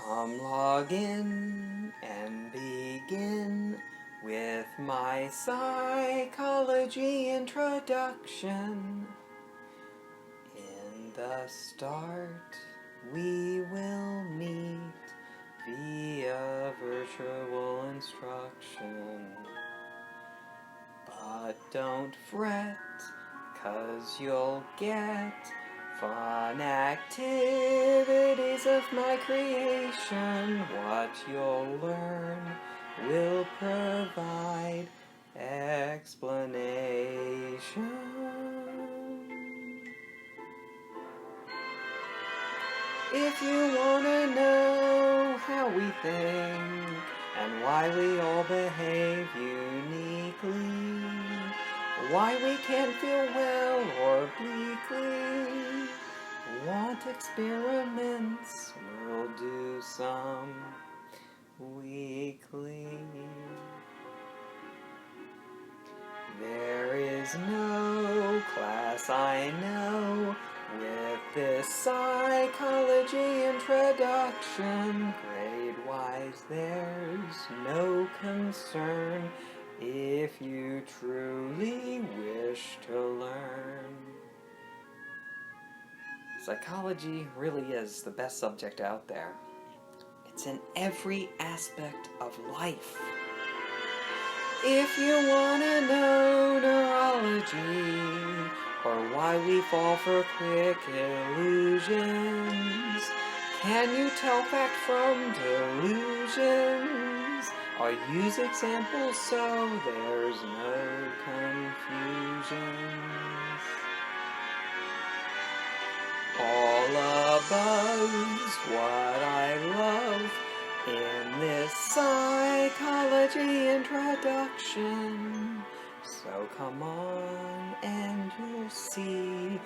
Come log in and begin with my psychology introduction. In the start, we will meet via virtual instruction. But don't fret, 'cause you'll get fun activities of my creation. What you'll learn will provide explanation. If you want to know how we think and why we all behave uniquely, why we can't feel well or bleakly, want experiments, we'll do some weekly. There is no class I know with this psychology introduction. Grade-wise, there's no concern if you truly wish to learn. Psychology really is the best subject out there. It's in every aspect of life. If you want to know neurology, or why we fall for quick illusions, can you tell fact from delusions? I'll use examples so there's no confusions. All above's what I love in this psychology introduction. So come on and you'll see